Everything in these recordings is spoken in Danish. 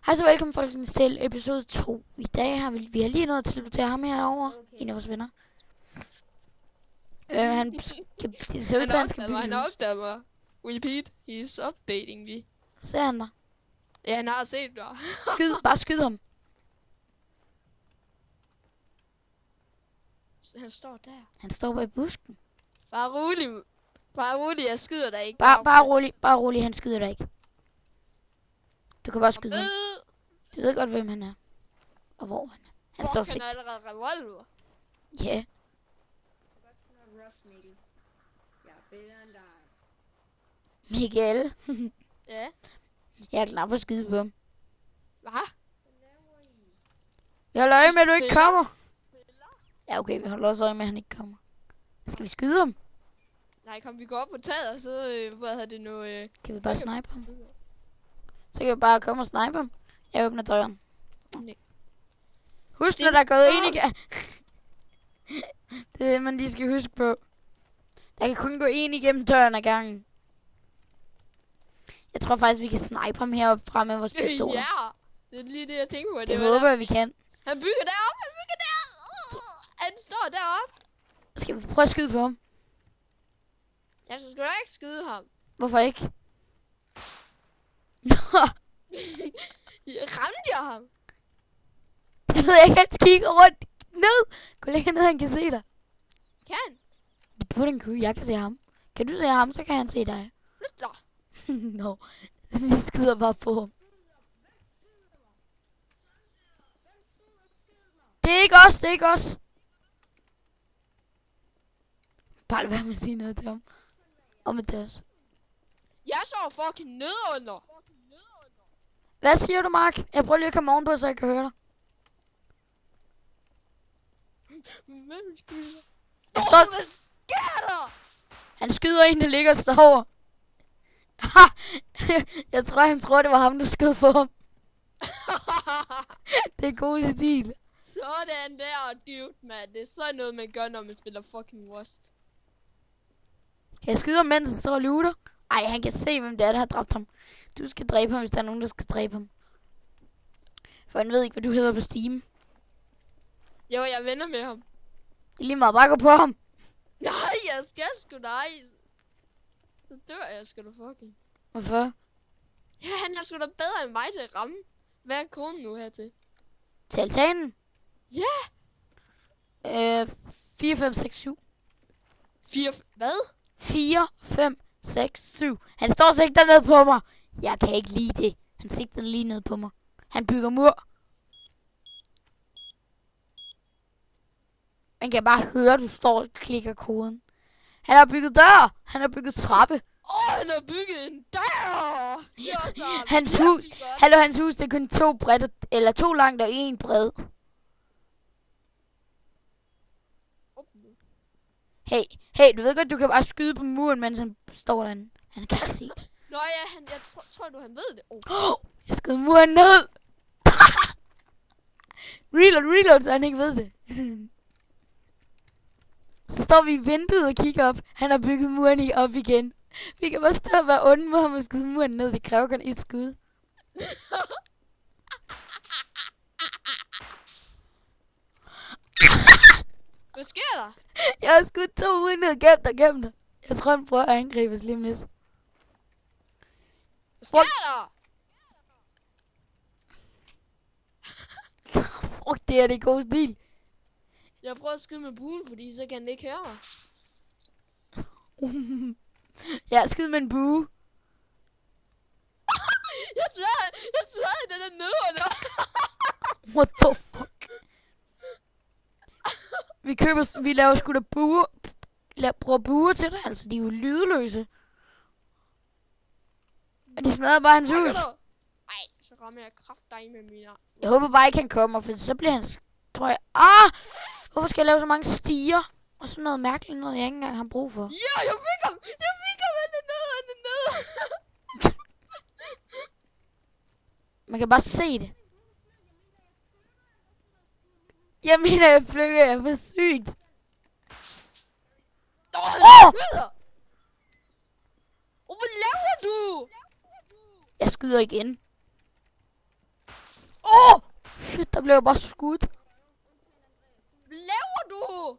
Hej så velkommen folkens til episode 2. I dag har vi lige nået til at teleportere ham herovre. Okay. En af vores venner. Det ser ud til, han skal bygge. Han opdager mig. Repeat, he's updating me. Ser han der? Ja, han har set dig. Bare skyd ham. Han står der. Han står bag busken. Bare rolig, jeg skyder dig ikke. Bare rolig, han skyder dig ikke. Du kan bare skyde ham. Du ved godt, hvem han er. Og hvor han er. Han står sikkert. Han har allerede revolver. Ja. Michael. Ja. Jeg er klar på at skyde på ham. Hvad? Vi holder øje med, at du ikke kommer. Ja, okay, vi holder også øje med, at han ikke kommer. Skal vi skyde ham? Nej, kom, vi går op på taget, og så, hvad hedder det nu? Kan vi bare snipe ham? Så kan vi bare komme og snipe ham. Jeg åbner døren. Nej. Husk, når der er gået ind igen. Det er det, man lige skal huske på. Der kan kun gå en igennem døren ad gangen. Jeg tror faktisk, vi kan snipe ham heroppe fra med vores pistoler. Ja, det er lige det, jeg tænker på. Det håber jeg, vi kan. Han bygger derop, Han står deroppe. Skal vi prøve at skyde på ham? Jeg skal sgu da ikke skyde ham. Hvorfor ikke? Ramte jeg ham? Jeg ved ikke, han kigger rundt. Ned! Gå længere ned, han kan se dig. Kan? På den kø, jeg kan se ham. Kan du se ham, så kan han se dig. Flyt dig. Nå, vi skyder bare på ham. Det er ikke os. Bare lad være med at sige noget til ham. Og med det også. Jeg så fucking nedunder. Hvad siger du, Mark? Jeg prøver lige at komme ovenpå, så jeg kan høre dig. Hvem skyder? Hvad sker der? Han skyder en, der ligger og sover. Jeg tror, han tror, det var ham, der skød på ham. Det er god stil. Sådan der, dude, man. Det er sådan noget, man gør, når man spiller fucking Rust. Skal jeg skyde ham, mens han står og luter? Ej, han kan se, hvem det er, der har dræbt ham. Du skal dræbe ham, hvis der er nogen, der skal dræbe ham. For han ved ikke, hvad du hedder på Steam. Jo, jeg venner med ham. Det er lige meget, bare gå på ham. Nej, jeg skal sgu dig. Så dør jeg sgu da fucking. Hvorfor? Ja, han er sgu da bedre end mig til at ramme. Hvad er koden nu her til? Til altanen? Ja! 4, 5, 6, 7. 4... Hvad? 4, 5, 6, 7. Han står sigter ned på mig. Jeg kan ikke lide det. Han sigter lige ned på mig. Han bygger mur. Man kan bare høre, du står og klikker koden. Han har bygget dør. Han har bygget trappe. Han har bygget en dør! Hans hus. Hallo, hans hus, det er kun 2 bredt, eller 2 langt og 1 bred. Hey, du ved godt, du kan bare skyde på muren, mens han står derinde. Han kan ikke se det. Nå ja, jeg tror du, han ved det. Jeg skød muren ned. Reload, så han ikke ved det. Så står vi i vinduet og kigger op. Han har bygget muren op igen. Vi kan bare stå og være onde mod ham og skyde muren ned. Det kræver kun 1 skud. Hvad sker der? Jeg har skudt 2 ude ned. Gem dig. Jeg tror, han prøver at angribe os lige om lidt. Hvad sker der? Det er god stil. Jeg prøver at skyde med bulen, fordi så kan han ikke høre mig. Jeg skyder med en bue. Jeg tror, den er nede. What the fuck? Vi laver sgu da buer. Prøver buer til dig, altså de er jo lydløse. Og de smadrer bare hans hus. Ej, så rammer jeg kraftedeme med mine. Jeg håber bare ikke han kommer, for så bliver han, tror jeg. Hvorfor skal jeg lave så mange stiger? Og sådan noget mærkeligt noget, jeg ikke engang har brug for. Ja, jeg fik ham, han er nede. Man kan bare se det. Jeg mener, jeg flykker, jeg er for sygt. Hvad laver du? Jeg skyder igen. Shit, der blev jeg bare skudt. Hvad laver du?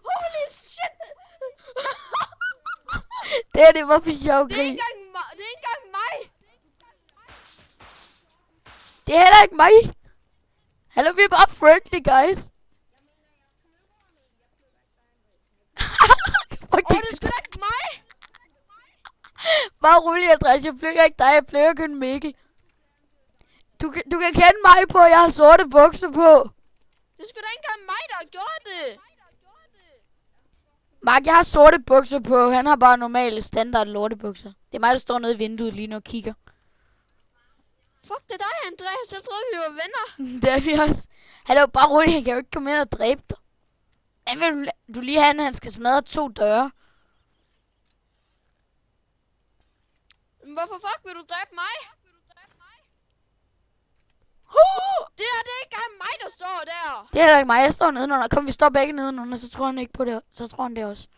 Holy shit! Det var for sjov Det er grin. ikke engang mig! Det er heller ikke mig. Hallo, vi er bare friendly, guys. Fuck, Det er sgu da ikke mig! bare rolig, Andreas. Jeg flykker ikke dig, jeg flykker kun Mikkel. Du kan kende mig på, at jeg har sorte bukser på. Det er sgu da ikke engang mig, der har gjort det! Mark, jeg har sorte bukser på. Han har bare normale standard lortebukser. Det er mig, der står nede i vinduet lige nu og kigger. Fuck, det er dig, Andreas. Jeg troede, vi var venner. Det er vi også. Hallo, bare rolig. Jeg kan jo ikke komme ind og dræbe dig. Hvad vil du lige have, han skal smadre 2 døre? Men hvorfor fuck vil du dræbe mig? Det er ikke engang mig, der står der. Det er heller ikke mig. Jeg står nedenunder. Kom, vi står begge nedenunder, så tror han ikke på det. Så tror han det også.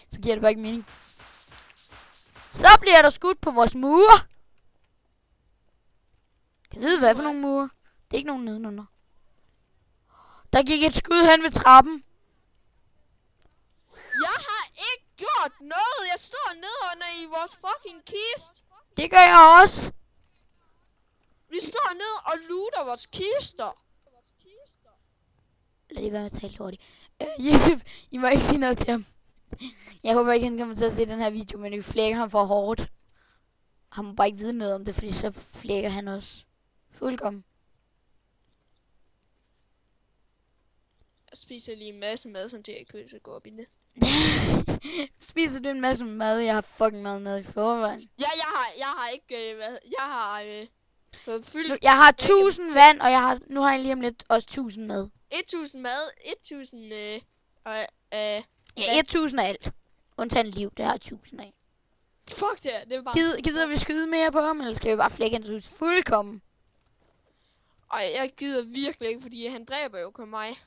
Så giver det bare ikke mening. Så bliver der skudt på vores mure. Kan vide, hvad for nogle mure? Det er ikke nogen nedenunder. Der gik et skud hen ved trappen. Jeg har ikke gjort noget. Jeg står nedenunder i vores fucking kist. Det gør jeg også. Vi står ned og looter vores kister. Lad det være med at tale hurtigt. YouTube, I må ikke sige noget til ham. Jeg håber ikke, han kommer til at se den her video, men vi flækker ham for hårdt. Han må bare ikke vide noget om det, fordi så flækker han også. Fuldkommen. Jeg spiser lige en masse mad, som det ikke vil så gå op i det. Spiser du en masse mad? Jeg har fucking meget mad i forvejen. Ja, jeg har ikke, fået fyldt Jeg har 1000 vand, og nu har jeg lige om lidt også 1000 mad. 1000 mad, 1000, Ja, 1000 af alt. Undtagen liv, det har 1000 af. fuck det, det er bare... Gider vi skyde mere på ham, eller skal vi bare flække hans hus fuldkommen? Ej, jeg gider virkelig ikke, fordi han dræber jo kun mig.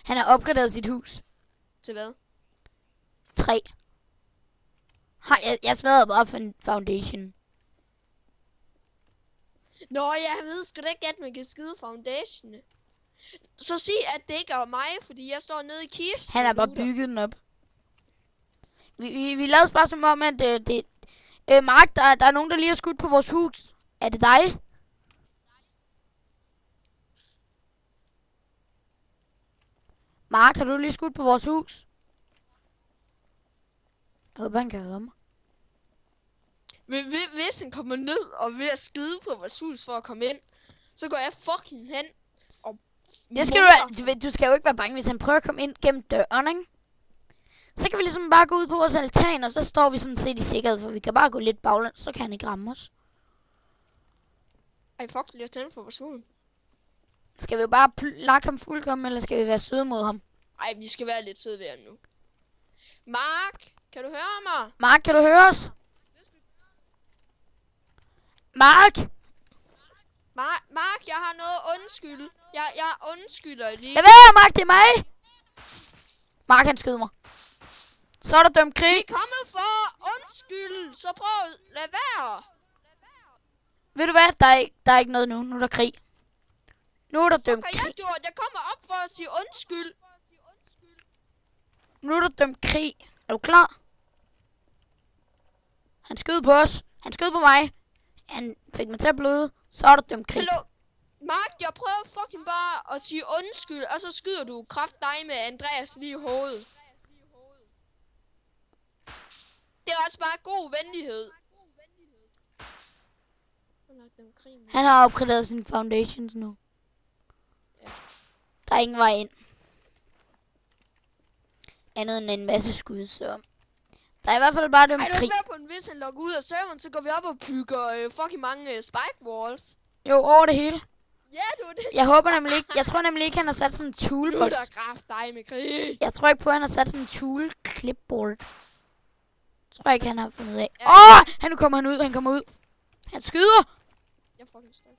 Han har opgraderet sit hus. Til hvad? 3. Jeg smadrede bare foundation. Nå, jeg ved sgu da ikke, at man kan skide foundation. Så sig, at det ikke er mig, fordi jeg står nede i kisten. Han har bare bygget den op. Vi lavede bare som om, at Mark, der er nogen, der lige har skudt på vores hus. Er det dig? Mark, har du lige skudt på vores hus? Jeg håber, han kan høre mig. Hvis han kommer ned og vil at skyde på vores hus for at komme ind, så går jeg fucking hen og... Det skal du skal jo ikke være bange, hvis han prøver at komme ind gennem døren, ikke? Så kan vi ligesom bare gå ud på vores altan, og så står vi sådan set i sikkerhed, for vi kan bare gå lidt baglæns, så kan han ikke ramme os. Ej, fuck, lige at tænde for vores hus. Skal vi bare lakke ham fuldkommen, eller skal vi være søde mod ham? Ej, vi skal være lidt søde ved ham nu. Mark, kan du høre mig? Mark, kan du høre os? Mark! Mark, jeg har noget undskyld. Jeg undskylder lige. Lad være, Mark, det er mig! Mark, han skød mig. Så er der dømt krig. Vi er kommet for undskyld, så prøv at lade være. Ved du hvad? Der er ikke noget nu. Nu er der krig. Nu er der dømt Hvad har jeg krig. gjort? Jeg kommer op for at sige undskyld. Nu er der dømt krig. Er du klar? Han skød på os. Han skød på mig. Han fik mig til at bløde. Så er der dømt krig. Hallo? Mark, jeg prøver fucking bare at sige undskyld, og så skyder du kraft dig med Andreas lige i hovedet. Det er også bare god venlighed. Han har opgraderet sine foundations nu. Der er ingen vej ind. Andet end en masse skud, så... Der er i hvert fald bare dømt Ej, du krig. er med på en hvis han logger ud af serveren, så går vi op og bygger fucking mange spike walls. Jo, over det hele. Ja, du er det. Jeg håber nemlig ikke... Jeg tror nemlig ikke, han har sat sådan en toolbox. Nu er der kraft dig med krig. Jeg tror ikke på, at han har sat sådan en tool clipboard. Tror jeg ikke, han har fundet ud af. Ja. Nu kommer han ud. Han kommer ud. Han skyder. Jeg er fucking støj.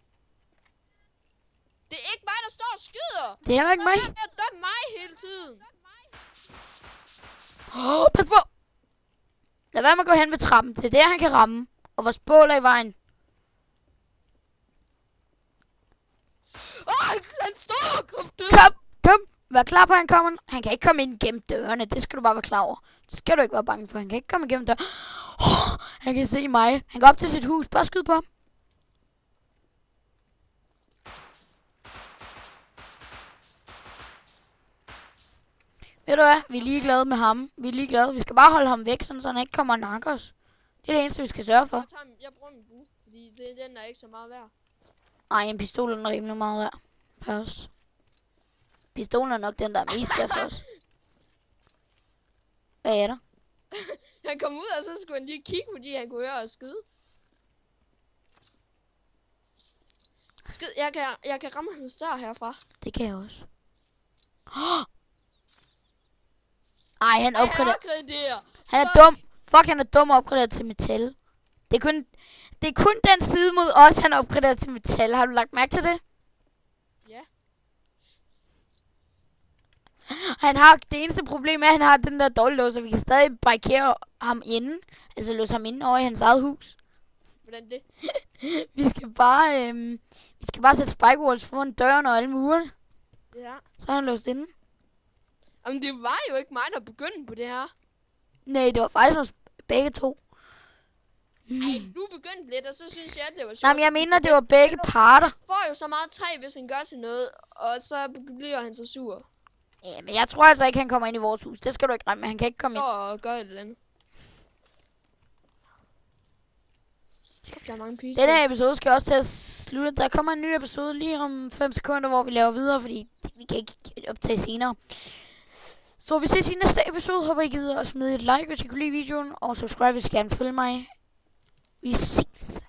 Det er ikke mig, der står og skyder. Det er heller ikke mig. Jeg dømmer mig hele tiden. Pas på. lad være med at gå hen ved trappen. Det er der, han kan ramme. Og vores bål er i vejen. Han står! Kom! Vær klar på, at han kommer. Han kan ikke komme ind gennem dørene. Det skal du bare være klar over. Det skal du ikke være bange for. Han kan ikke komme igennem dørene. Han kan se mig. Han går op til sit hus. Bare skyd på ham. Ved du hvad? Vi er ligeglade med ham. Vi er ligeglade. Vi skal bare holde ham væk, så han ikke kommer og nakker os. Det er det eneste, vi skal sørge for. Jeg bruger min bue, fordi den er ikke så meget værd. Ej, en pistol er rimelig meget værd for os. Pistolen er nok den, der er mest værd for os. Hvad er der? Han kom ud, og så skulle han lige kigge, fordi han kunne høre os skyde. Jeg kan ramme hans dør herfra. Det kan jeg også. Ej, han opgraderer. Han er dum. Fuck, han er dum og opgraderet til metal. Det er kun den side mod os, han opgraderer til metal. Har du lagt mærke til det? Ja. Han har, det eneste problem er, at han har den der dårlås, og vi kan stadig barrikere ham inde. Altså låse ham inde over i hans eget hus. Hvordan det? vi skal bare sætte spike walls foran døren og alle murene. Ja. Så er han låst inde. Jamen det var jo ikke mig, der begyndte på det her. Nej, det var faktisk os begge to. Ej, du begyndte lidt, og så synes jeg, at det var sjovt. Nej, men jeg mener, det var begge parter. Får jo så meget træ, hvis han gør til noget, og så bliver han så sur. Ja, men jeg tror altså ikke, han kommer ind i vores hus. Det skal du ikke regne med. Han kan ikke komme ind. Og gøre et eller andet. Der er mange piger. Den her episode skal også til at slutte. Der kommer en ny episode lige om 5 sekunder, hvor vi laver videre, fordi vi kan ikke optage senere. Så vi ses i næste episode. Håber I gider at smide et like, hvis I kunne lide videoen. Og subscribe, hvis I gerne vil følge mig. Vi ses.